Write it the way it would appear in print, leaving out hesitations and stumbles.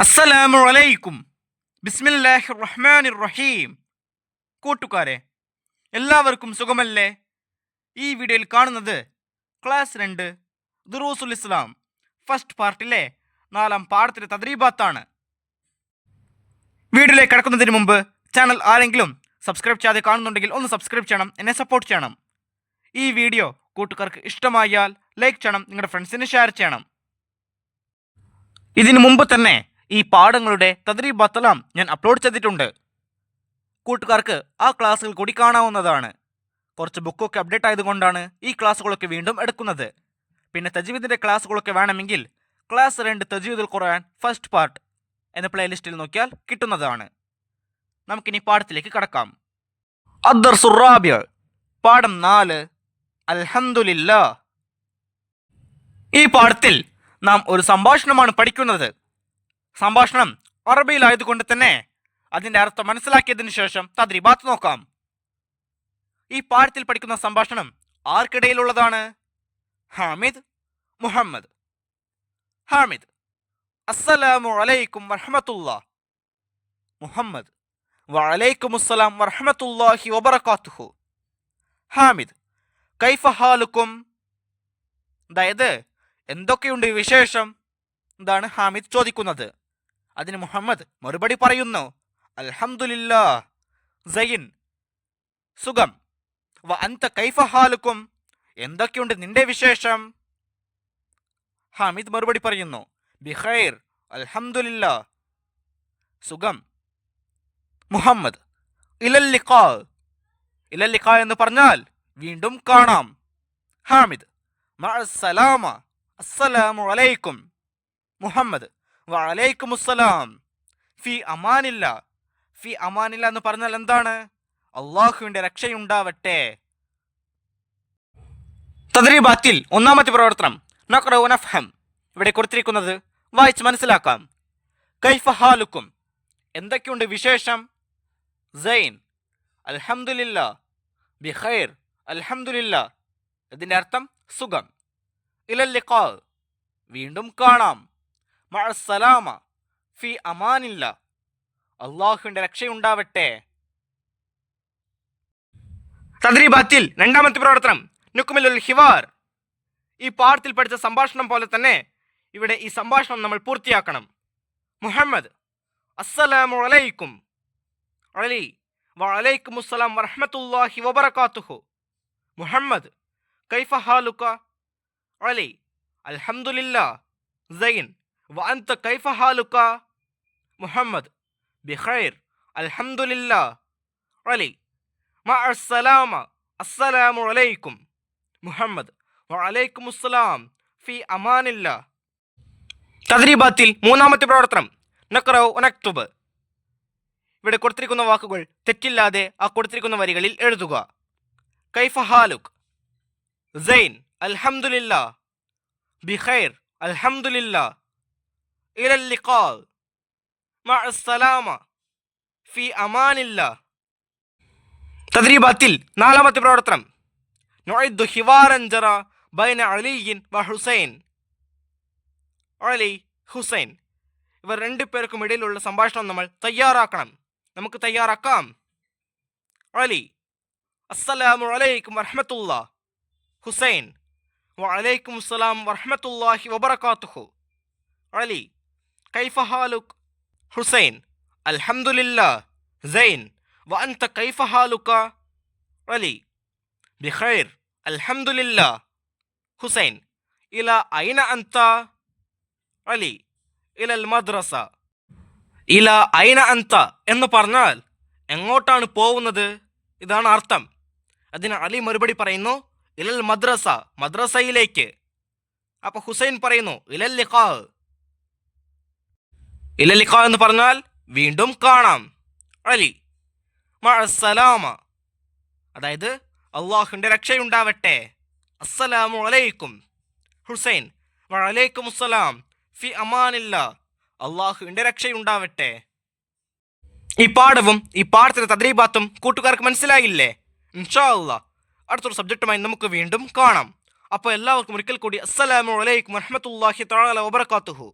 അസ്സലാമു അലൈക്കും. ബിസ്മില്ലാഹിർ റഹ്മാനിർ റഹീം. കൂട്ടുകാരെ, എല്ലാവർക്കും സുഖമല്ലേ? ഈ വീഡിയോയിൽ കാണുന്നത് ക്ലാസ് 2 ദുറൂസുൽ ഇസ്ലാം ഫസ്റ്റ് പാർട്ടിലെ 4ാം പാഠത്തിലെ തദ്രീബാത്താണ്. വീഡിയോയിലേക്ക് കടക്കുന്നതിന് മുമ്പ് ചാനൽ ആരെങ്കിലും സബ്സ്ക്രൈബ് ചെയ്യാതെ കാണുന്നുണ്ടെങ്കിൽ ഒന്ന് സബ്സ്ക്രൈബ് ചെയ്യണം, എന്നെ സപ്പോർട്ട് ചെയ്യണം. ഈ വീഡിയോ കൂട്ടുകാർക്ക് ഇഷ്ടമായാൽ ലൈക്ക് ചെയ്യണം, നിങ്ങളുടെ ഫ്രണ്ട്സിന് ഷെയർ ചെയ്യണം. ഇതിനു മുമ്പ് തന്നെ ഈ പാഠങ്ങളുടെ തദ്രീബാത്തെല്ലാം ഞാൻ അപ്ലോഡ് ചെയ്തിട്ടുണ്ട്. കൂട്ടുകാർക്ക് ആ ക്ലാസ്സുകൾ കൂടി കാണാവുന്നതാണ്. കുറച്ച് ബുക്കൊക്കെ അപ്ഡേറ്റ് ആയതുകൊണ്ടാണ് ഈ ക്ലാസ്സുകളൊക്കെ വീണ്ടും എടുക്കുന്നത്. പിന്നെ തജ്വീദിൻ്റെ ക്ലാസ്സുകളൊക്കെ വേണമെങ്കിൽ ക്ലാസ് 2 തജ്വീദുൽ ഖുർആൻ ഫസ്റ്റ് പാർട്ട് എന്ന പ്ലേലിസ്റ്റിൽ നോക്കിയാൽ കിട്ടുന്നതാണ്. നമുക്കിനി പാഠത്തിലേക്ക് കടക്കാം. അദ്ദർസുർ റാബിഅ, പാഠം 4, അൽഹംദുലില്ലാ. ഈ പാഠത്തിൽ നാം ഒരു സംഭാഷണമാണ് പഠിക്കുന്നത്. സംഭാഷണം അറബിയിലായതുകൊണ്ട് തന്നെ അതിൻ്റെ അർത്ഥം മനസ്സിലാക്കിയതിനു ശേഷം തദ്രീബാത്ത് നോക്കാം. ഈ പാഠത്തിൽ പഠിക്കുന്ന സംഭാഷണം ആർക്കിടയിലുള്ളതാണ്? ഹാമിദ്, മുഹമ്മദ്. ഹാമിദ്: അസ്സലാമു അലൈക്കും വറഹ്മത്തുള്ളാഹ്. മുഹമ്മദ്: വഅലൈക്കുമുസ്സലാം വറഹ്മത്തുള്ളാഹി വബറകാതുഹു. ഹാമിദ്: കൈഫ ഹാലുക്കും? അതായത് എന്തൊക്കെയുണ്ട് വിശേഷം? ഇതാണ് ഹാമിദ് ചോദിക്കുന്നത്. അതിന് മുഹമ്മദ് മറുപടി പറയുന്നു, അൽഹംദുലില്ലാ, സൈൻ, സുഖം. വ അൻത കൈഫ ഹാലുക്കും? എന്തൊക്കെയുണ്ട് നിന്റെ വിശേഷം? ഹാമിദ് മറുപടി പറയുന്നു, ബിഖൈർ, അൽഹംദുലില്ലാ, സുഖം. മുഹമ്മദ്: ഇലൽ ലിഖാ. ഇലൽ ലിഖാ എന്ന് പറഞ്ഞാൽ വീണ്ടും കാണാം. ഹാമിദ്: മഅസ്സലാമ, അസ്സലാമു അലൈക്കും. മുഹമ്മദ്: വഅലൈക്കുമുസ്സലാം. ഫി അമാനില്ല. ഫി അമാനില്ല എന്ന് പറഞ്ഞാൽ എന്താണ്? അള്ളാഹുവിൻ്റെ രക്ഷയുണ്ടാവട്ടെ. തദ്രീബാത്തിൽ ഒന്നാമത്തെ പ്രവർത്തനം നഖ്റഉ നഫ്ഹം. ഇവിടെ കൊടുത്തിരിക്കുന്നത് വായിച്ച് മനസ്സിലാക്കാം. കൈഫ ഹാലുക്കും? എന്തൊക്കെയുണ്ട് വിശേഷം? സൈൻ, അൽഹംദുലില്ലാ, ബിഖൈർ, അൽഹംദുലില്ലാ. ഇതിൻ്റെ അർത്ഥം സുഖം. ഇലൽ ലിഖാ, വീണ്ടും കാണാം. മഅസ്സലാമ, ഫി അമാനില്ല, അള്ളാഹുവിൻ്റെ രക്ഷയുണ്ടാവട്ടെ. തദ്രീബാത്തിൽ രണ്ടാമത്തെ പ്രവർത്തനം നുക്മിലുൽ ഹിവാർ. ഈ പാഠത്തിൽ പഠിച്ച സംഭാഷണം പോലെ തന്നെ ഇവിടെ ഈ സംഭാഷണം നമ്മൾ പൂർത്തിയാക്കണം. മുഹമ്മദ്: അസ്സലാമു അലൈക്കും. അലി: വഅലൈക്കുമുസ്സലാം വറഹ്മത്തുള്ളാഹി വബറകാതുഹു. മുഹമ്മദ്: കൈഫ ഹാലുക? അലി: അൽഹംദുലില്ലാ, സൈൻ. വ അൻത കൈഫ ഹാലുക? മുഹമ്മദ്: ബിഖൈർ, അൽഹംദുലില്ലാ. അലി: മഅസ്സലാമ, അസ്സലാമു അലൈക്കും. മുഹമ്മദ്: വഅലൈക്കുമുസ്സലാം. ഫി അമാനില്ല. തദ്രീബാത്തിൽ മൂന്നാമത്തെ പ്രവർത്തനം നഖ്റഉ നക്തുബ്. ഇവിടെ കൊടുത്തിരിക്കുന്ന വാക്കുകൾ തെറ്റില്ലാതെ ആ കൊടുത്തിരിക്കുന്ന വരികളിൽ എഴുതുക. കൈഫ ഹാലുക്? സൈൻ, അൽഹംദുലില്ലാ, ബിഖൈർ, അൽഹംദുലില്ലാ. ഇലൽ ലിഖാ, മഅസ്സലാമ, ഫി അമാനില്ല. തദ്രീബാത്തിൽ നാലാമത്തെ പ്രവർത്തനം നുഇദ്ദു ഹിവാറൻ ജറ ബൈന അലിയിൻ വ ഹുസൈൻ. അലി, ഹുസൈൻ ഇവർ രണ്ടു പേർക്കും ഇടയിലുള്ള സംഭാഷണം നമ്മൾ തയ്യാറാക്കണം. നമുക്ക് തയ്യാറാക്കാം. അലി: അസ്സലാമു അലൈക്കും വറഹ്മത്തുള്ളാഹ്. ഹുസൈൻ: വഅലൈക്കുമുസ്സലാം വറഹ്മത്തുള്ളാഹി വബറകാതുഹു. അലി: കൈഫ ഹാലുക്? ഹുസൈൻ: അൽഹംദുലില്ലാ, സൈൻ. വ അൻത കൈഫ ഹാലുക? അലി: ബിഖൈർ, അൽഹംദുലില്ലാ. ഹുസൈൻ: ഇല ഐന അൻത? അലി: ഇലൽ മദ്രസ. ഇല ഐന അൻത എന്ന് പറഞ്ഞാൽ എങ്ങോട്ടാണ് പോകുന്നത്? ഇതാണ് അർത്ഥം. അതിന് അലി മറുപടി പറയുന്നു, ഇലൽ മദ്രസ, മദ്രസയിലേക്ക്. അപ്പൊ ഹുസൈൻ പറയുന്നു, ഇലൽ ലിഖാ. ഇലൽ ലിഖാ എന്ന് പറഞ്ഞാൽ വീണ്ടും കാണാം. അലി: മഅസ്സലാമ, അതായത് അള്ളാഹുവിൻ്റെ രക്ഷയുണ്ടാവട്ടെ. അസ്സലാമു അലൈക്കും. ഹുസൈൻ: വഅലൈക്കുമുസ്സലാം. ഫി അമാനില്ല, അള്ളാഹുവിൻ്റെ രക്ഷയുണ്ടാവട്ടെ. ഈ പാഠവും ഈ പാഠത്തിലെ തദ്രീബാത്തും കൂട്ടുകാർക്ക് മനസ്സിലായില്ലേ? ഇൻഷാ അല്ലാഹ് അടുത്തൊരു സബ്ജക്റ്റുമായി നമുക്ക് വീണ്ടും കാണാം. അപ്പോൾ എല്ലാവർക്കും ഒരിക്കൽ കൂടി അസ്സലാമു അലൈക്കും വറഹ്മത്തുള്ളാഹി തആല വബറകാതുഹു.